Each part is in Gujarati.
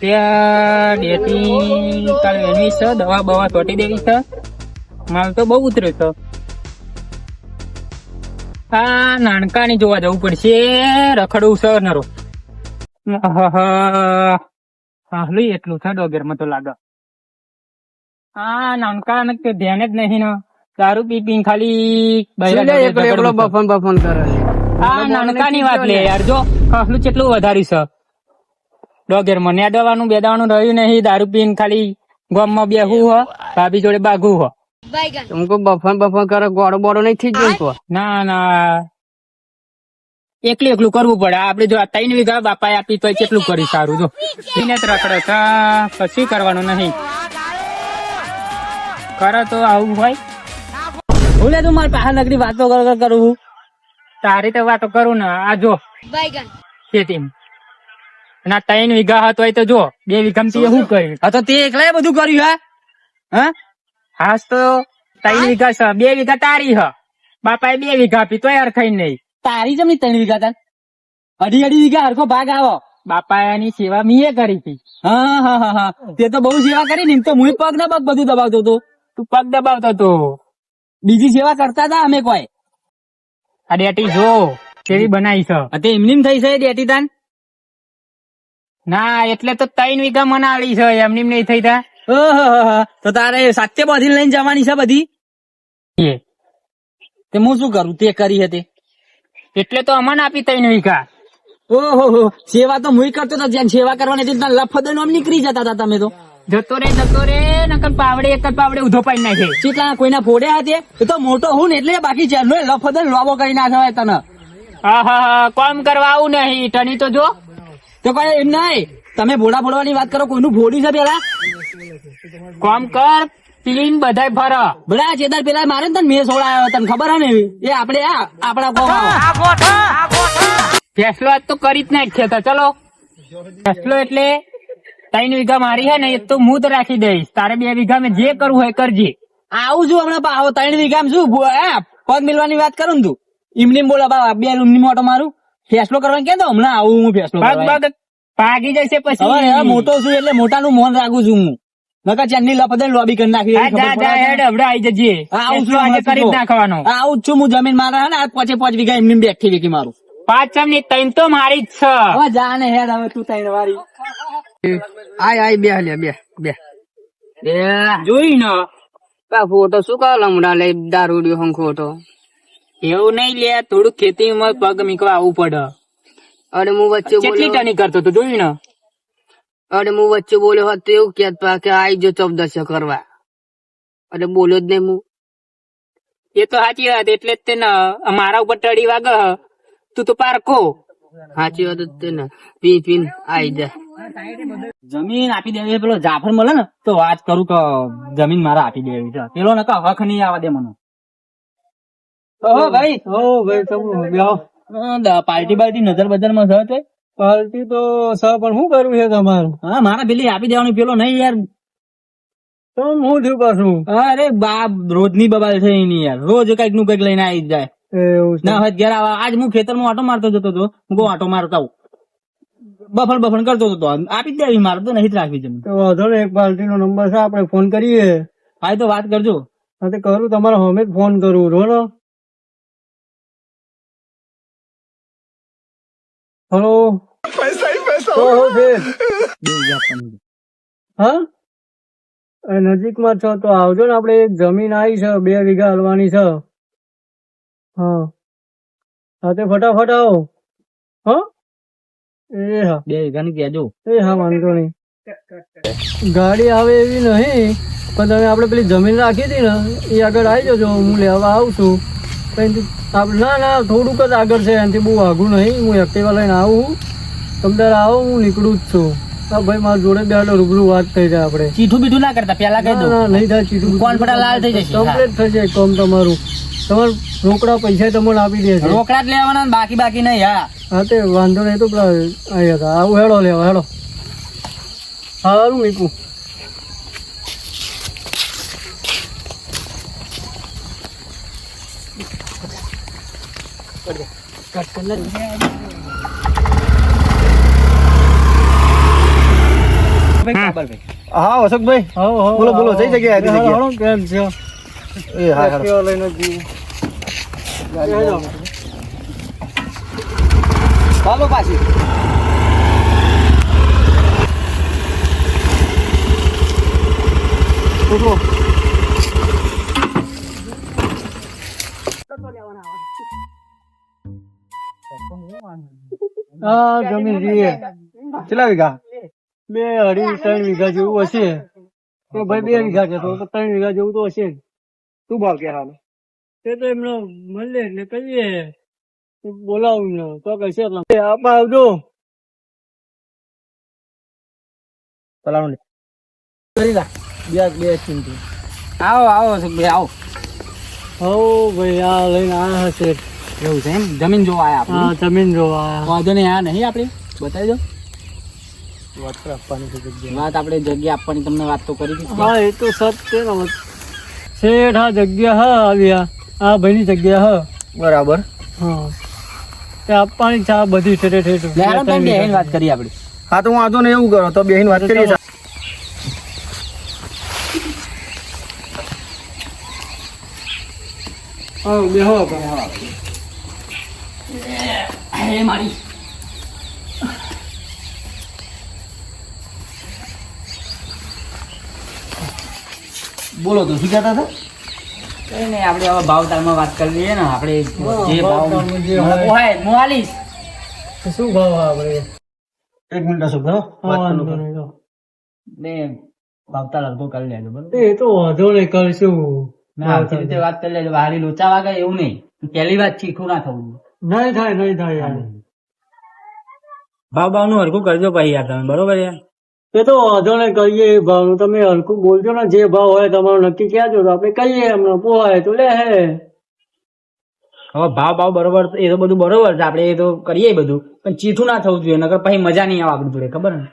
ત્યાં ડેટી કાલે એની છે, દવા બવા છોટી દેવી છે. માલ તો બહુ ઉતર્યો છે. આ નાનકાની જોવા જવું પડશે, રખડવું છે નરો. હાલું એટલું છે ડોગેરમાં તો લાગે. નાનકા ને ધ્યાન જ નહીં ને, દારૂ પી પી ખાલી બફન કરે. નાનકાની વાત લે યાર, જો હાલું કેટલું વધાર્યું છે ડોગેરમાં. નેડવાનું બેદાવાનું રહ્યું નહીં, દારૂ પીને ખાલી ગામમાં બેહવું હો, ભાભી જોડે બાગવું હો. तुमको बफन करे गोड़ो बोड़ो नहीं थी जो ના એકલું એકલું કરવું પડે. આપડે જો 3 વીઘા બાપાએ આપી તો કેટલું કરી સારું. જો એને જ રખડે છે, કશું કરવાનું નહીં. કરે તો આવું હોય. બોલે તું મારી પાસે નકરી વાતો કરું. તારી તો વાતો કરું ને. આ જો ખેતી ના 3 વીઘા હતો તો જો 2 વીઘા શું કર્યું? હા તો તે એકલા બધું કર્યું હા. હાસ તો 3 વીઘા છે, 2 વીઘા તારી હ. બાપાએ 2 વીઘા આપી તો યાર ખાઈ નહીં. તારી જમની 3 વીઘા તાર અઢી વીઘા હરખો ભાગ આવો. બાપાની સેવા મીએ કરી હતી. હા તે તો બહુ સેવા કરી ને. તો હું પગ ના પગ બધું દબાવતો હતો. તું પગ દબાવતો તો. બીજી સેવા કરતા હતા અમે કોઈ. આ ડેટી જો કેવી બનાવી છે. તે એમની થઈ છે ડેટી તાન. ના એટલે તો 3 વીઘા મનાવી છે, એમની નહીં થઈ તા. તો તારે સાચે બધી લઈને જવાની છે બધી. તે હું શું કરું? તે કરી હતી એટલે તો અમને આપી 3 વીઘા. ઓહો સેવા તો હું કરતો હતો. જ્યાં સેવા કરવાની હતી લફદો નામ નીકળી જતા હતા તમે તો. જતો રે નકર પાવડે એક જ પાવડે ઉધો પાડી નાખે. કેટલા કોઈના ફોડ્યા હતી. એ તો મોટો હું ને એટલે બાકી ચાલો લફદો લોબો કરી નાખે તને. કોમ કરવા આવું નહીં ટની તો જો. તો કોઈ એમ નહીં, તમે ભોળા ફોડવાની વાત કરો. કોઈનું ફોડી છે પેલા કોમ કર પીન બધાય ફર. બડા ચેદાર પેલા મારે ને તને મેં સોડાયો તને ખબર હે ને. એ આપડે આપડા ફેસલો આજ તો કરી જ નાખીએ. તો ચલો ફેસલો એટલે 3 વીઘા મારી હે ને એ તો હું તો રાખી દઈશ. તારે 2 વીઘા મેં જે કરવું હોય કરજે. આવું છું હમણાં પાહો 3 વીઘામાં શું પગ મિલવાની વાત કરું ને તું. ઇમલી બોલા બા 2 રૂમની મોટો મારું ફેસલો કરવાનું કે હમણાં આવું હું ફેસલો પગ ભાગી જશે પછી. મોટો છું એટલે મોટાનું મોન રાખું છું હું. નકર ચાંદની લપદન લોબી કરી નાખી. આવી જજે. આવું છું આજે કરી જ નાખવાનો. આવું જ છું હું. જમીન મારા હે ને 5 વીઘા એમની બેઠી વેકી મારું. 5 ની 3 તો મારી જ છે. હવે જા ને હેડ હવે તું 3 વારી. આય બે જોઈ ને ફોટો શું કહો લમડા લઈ દારૂડિયો હંખોટો. એવું નહીં લે, થોડું ખેતીમાં પગ મીકવા આવવું પડે. અરે હું વચ્ચે કેટલી ટની કરતો તો જોયું ને. અરે હું વચ્ચે બોલ્યો હોત તો એવું કહેતા કે આઈ જો 14 કરવા. અરે બોલ્યો જ નહીં હું. એ તો સાચી વાત. એટલે જ તેને મારા ઉપર ટડી વાગે. તું તો પારકો. સાચી વાત જ તેને પીન આઈ જાય. જમીન આપી દેવી. પેલો જાફર મળે ને તો વાત કરું કે જમીન મારા આપી દેવી છે. પેલો ને હક નહીં આવવા દે મને. ભાઈ પાર્ટી બાર્ટી નજર બજર માં છે. પાર્ટી તો સ પણ શું કરવું છે તમારું? હા મારા પેલી આપી દેવાની. પેલો નહીં યાર. તો હું થયું પાછું? અરે બાપ રોજની બબાલ છે એની યાર. રોજ કઈક નું કઈક લઈને આવી જાય. ના હોય ઘેર આવા. આજ હું ખેતરમાં આટો મારતો જતો હતો. હું આટો મારતા બફણ કરતો હતો. આપી જ દેવી. મારે તો નહીં જ રાખવી જમીન. તો વાંધો ને એક પાર્ટી નો નંબર છે, આપણે ફોન કરીએ. હા તો વાત કરજો. હા તો કરું. તમારા હમે જ ફોન કરું. રોનો હેલો. હા નજીકમાં છો તો આવજો ને. આપડે એક જમીન આવી છે 2 વીઘા હલવાની છે. હા તે ફટાફટ આવો. હા એ હા 2 વીઘાની કહેજો. એ હા વાંધો નહીં. ગાડી આવે એવી નહીં પણ તમે આપડે પેલી જમીન રાખી હતી ને એ આગળ આવી જજો. હું લેવા આવું છું. ના થોડુંક જ આગળ છે. એનાથી બહુ આઘું નહીં. હું એક્ટિવા લઈને આવું. તમે આવો હું નીકળું જ છું. હા ભાઈ મારા જોડે બે રૂબરૂ વાત થઈ જાય. આપડે ચીઠું બીઠું ના કરતા પેલા કહી દો. નહીં થાય ચીઠું. કોણ ફટા લાલ થઈ જશે. કમ્પ્લીટ થઈ જાય કામ તમારું. તમારે રોકડા પૈસા તમને આપી દે. રોકડા જ લેવાના બાકી નહીં. હા તે વાંધો નહીં. તો પેલા આવું હેડો લેવા હેડો. સારું મીકું. હા અશોકભાઈ બોલો બોલો જઈ જગ્યાએ હતી જગ્યાએ. હાલો, કેમ છે? એ હા હા કેવા લઈને જઈએ? બેહજો. ચાલો પાછી ઉભો. હા જમીન જઈએ. કેટલા વીઘા? 2-2.5-3 વીઘા જેવું હશે. તો ભાઈ 2 વીઘા છે તો 3 વીઘા જેવું તો હશે જ. શું ભાવ કે હાલ? તે તો એમને મળે એટલે કહીએ બોલાવું ને તો કહેશે એટલે આપા આવજો. ચલાવો કરી લા. બે ચિંતી. આવો આવો સુખભાઈ આવો. હો ભાઈ આ લઈને આયા હશે. એવું છે એમ જમીન જોવા આયા હા આપણે જમીન જોવા આયા. વાંધો નહીં આ નહીં આપણે બતાવી દો વાત આપવાની છે જગ્યા. વાત આપણે જગ્યા આપવાની તમને વાત તો કરી દીધી. હા એ તો સત્ય ને શેઠ આ જગ્યા હા આવ્યા આ ભાઈની જગ્યા હા બરાબર. હા તે આપવાની છે આ બધી ઠેઠે ઠેઠ. લે હાલો તમે બેહીને વાત કરી આપણે. હા તો વાંધો ને એવું કરો તો બેહીને વાત કરીએ. હા બેહો એ મારી બોલો તો શું કહેતા હતા? કઈ નહીં આપણે હવે ભાવ તાલમાં વાત કરી લઈએ ને આપણે જે ભાવ ભાવતાલમાં જે મને હોય. પોહાય હું આલીશ. તો શું ભાવ આપણે? 1 મિનિટ અશોકભાઈ હો, વાત વાંધો કરું. નહીં તો. ને ભાવતાલ હલકો કરી લેજો બરોબર. એ તો વાંધો નહીં કરશું. ના આવી રીતે વાત કરી લેજો વારી લોચા વાગે એવું નહીં પહેલી વાત ચીખું ના થવું. નહીં થાય યાર. ભાવ ભાવ નું હરખું કરજો પછી યાર તમે બરોબર યાર. એ તો વાંધો નહીં કરીએ એ ભાવનું તમે હલકું બોલજો ને જે ભાવ હોય તમારો નક્કી કહેજો તો આપણે કહીએ એમને પોહાય તો લે હે. હવે ભાવ ભાવ બરોબર એ તો બધું બરોબર છે આપણે એ તો કરીએ બધું પણ ચીઠું ના થવું જોઈએ નકર પછી મજા નહીં આવે આપણી જોડે ખબર ને.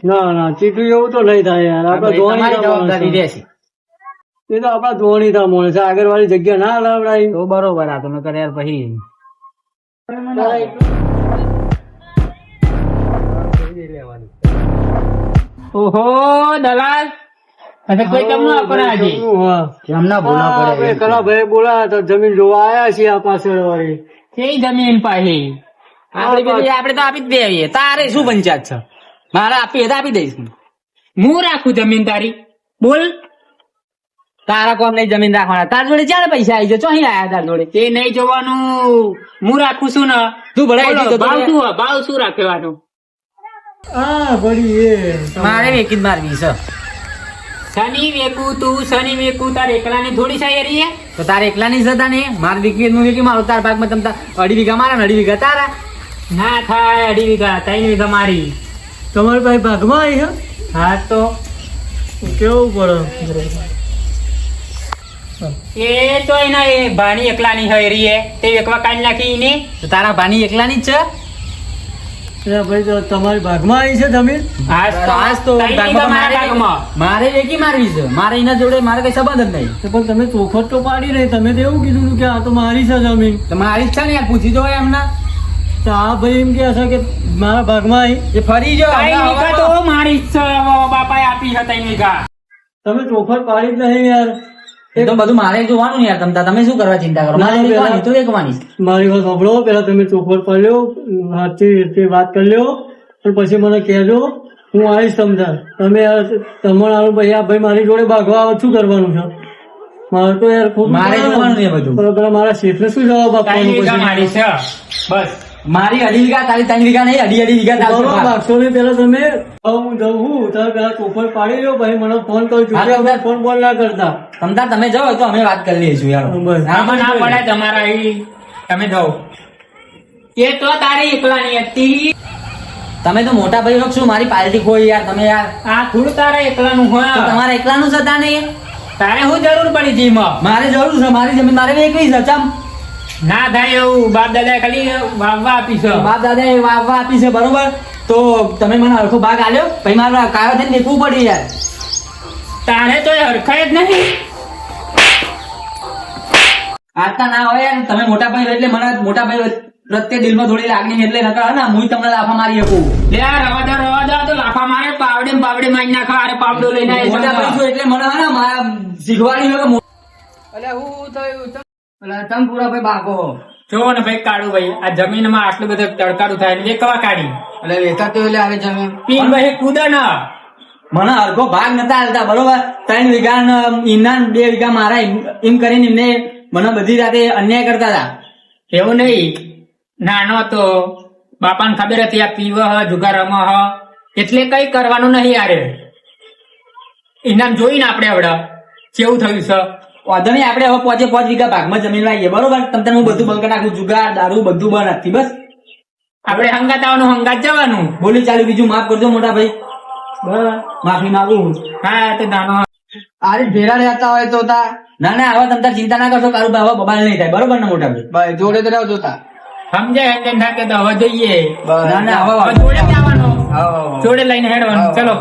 ના ચીઠું એવું તો નહીં થાય યાર આપડે તમારી જવાબદારી રહેશે એ તો આપડા ધોણીતા માણસ છે આગળ વાળી જગ્યા ના લાવડાય. તો બરોબર આ તો નકર યાર પછી ઓહો દલાલ અચ્છા કોઈ તમને આપણે આજે કેમના બોલા પડે? કલાભાઈ બોલાયા તો જમીન જોવા આયા છીએ આ પાછળ વાળી. કઈ જમીન પાછી આપણે તો આપી જ દેવીએ તારે શું પંચાયત છે મારે આપી તો આપી દઈશ હું રાખું જમીન તારી બોલ તારા કોમ નહીં જમીન રાખવાના તાર જોડે ચાર પૈસા આવી જાય ચોહી આયા તાર જોડે તે નહીં જોવાનું હું રાખું છું ને તું ભરાઈ દીધો ભાવ શું રાખવાનું હા બળી એ મારે વેકી જ મારવી છે શનિ વેકું તું શનિ વેકું તાર એકલાની થોડી સાયરી હે તો તારે એકલાની જતા ને મારે વેકી નું વેકી મારું તાર ભાગમાં તમ 2.5 વીઘા મારા ને 2.5 વીઘા તારા ના થાય 2.5 વીઘા 3 વીઘા મારી તમારી પાસે ભાગમાં આવી હે હા તો કેવું પડે એ તો એના એ ભાણી એકલાની હૈરી હે તે વેકવા કાઢી નાખી ને તો તારા ભાણી એકલાની જ છે ભાઈ તો તમારી ભાગમાં આવી છે જમીન. આજ તો મારે વેકી મારવી છે મારે એના જોડે મારે કઈ સંબંધ જ નહીં તો પણ તમે ચોખવટ તો પાડી રહી તમે તો એવું કીધું કે આ તો મારી છે જમીન. તો મારી જ છે ને યાર પૂછી જો એમના તો આ ભાઈ એમ કે છે કે મારા ભાગમાં આવી એ ફરી જો તો મારી જ છે બાપાએ આપી છે 3 વીઘા તમે ચોખવટ પાડી જ નહીં યાર. એ તો બધું મારે જોવાનું યાર તમે શું કરવા ચિંતા કરો મારે વેકવાની તો વેકવાની મારી વાત સાંભળો પેલા તમે ચોખવટ કરી લ્યો હાથથી રીતે વાત કરી લ્યો અને પછી મને કહેજો હું આવીશ સમજા તમે તમારું ભાઈ આ ભાઈ મારી જોડે ભાગવા આવે શું કરવાનું છે મારે તો યાર ખોટું મારે જોવાનું એ બધું પેલા મારા શેઠને શું જવાબ આપવાનો પછી? બસ મારી 2.5 વીઘા તારી 3 વીઘા નહીં 2.5 વીઘા બરોબર, તારી ભાગશો નહીં પેલા તમે હું જવું તમે પેલા ચોખવટ પાડી લ્યો ભાઈ મને ફોન કરજો હા, તો ફોન બોલ ના કરતા તમતાર તમે જાઓ તો અમે વાત કરી લઈશું યાર બસ. આમાં ના પડે તમારા તમે જાઓ એ તો તારી એકલાની હતી તમે તો મોટા ભાઈ છો શું મારી પાર્ટી ખોઈ યાર તમે યાર આ થોડું તારા એકલાનું હોય તમારા એકલાનું છે તાને તારે શું જરૂર પડી હતી મારે જરૂર છે મારી જમીન મારે વેચવી છે ચમ ના થાય એવું બાપ દાદા ખાલી વાવવા આપી છે બાપ દાદા વાવવા આપી છે બરોબર તો તમે મને હરખો ભાગ આલ્યો પછી મારે કાયો થઈને દેખવું પડે યાર તારે તો હરખાય જ નહીં આટલા ના હોય યાર તમે મોટા ભાઈ એટલે મને મોટા ભાઈ પ્રત્યે દિલમાં થોડી લાગણી એટલે નકર ને હું તમને લાફા મારી શકું. લે આ રવા દો તો લાફા મારે પાવડે ને બાવડે મારી નાખો અરે પાવડો લઈને આવી મોટા જાઓ. ભાઈ છું એટલે મને હે ને મારા શીખવાડી હોય કે અલ્યા હું થયું અલ્યા તમ પૂરા ભાઈ બાકો જો ને ભાઈ કાળું ભાઈ આ જમીનમાં આટલું બધું તડકાડું થાય ને વેકવા કાઢી અલ્યા વેચા તો એટલે આવે જમીન પીન ભાઈ કૂદે ને મને અડધો ભાગ નતા હાલતા બરોબર 3 વીઘા ને ઈના 2 વીઘા મારા એમ કરીને એમને મને બધી રાતે અન્યાય કરતા હતા. એવું નહીં નાનો તો બાપાને ખબર હતી આ પીવ હ જુગાર રમ હ એટલે કઈ કરવાનું નહીં યાર ઇનામ જોઈને આપણે હવે કેવું થયું છે વાંધો નહીં આપણે હવે 5 વીઘા ભાગમાં જમીન લાવીએ બરોબર. તમને હું બધું બંધ કરી નાખું જુગાર દારૂ બધું બંધ નાખતી બસ. આપણે હંગાત આવવાનું હંગાત જવાનું બોલી ચાલુ બીજું માફ કરજો મોટા ભાઈ. માફી માંગુ. હા તો નાનો આરી ભેરા રહેતા હોય તો તા ના ના હવે તમે તાર ચિંતા ના કરશો કારું ભાઈ હવે બબાલ નહીં થાય બરોબર ને મોટા ભાઈ. ભાઈ જોડે તો રહેજો તા સમજાય એટલે ના કે તો હવે જોઈએ ના ના હવે હવે જોડે જ આવવાનું આવો જોડે લઈને હેડવાનું ચલો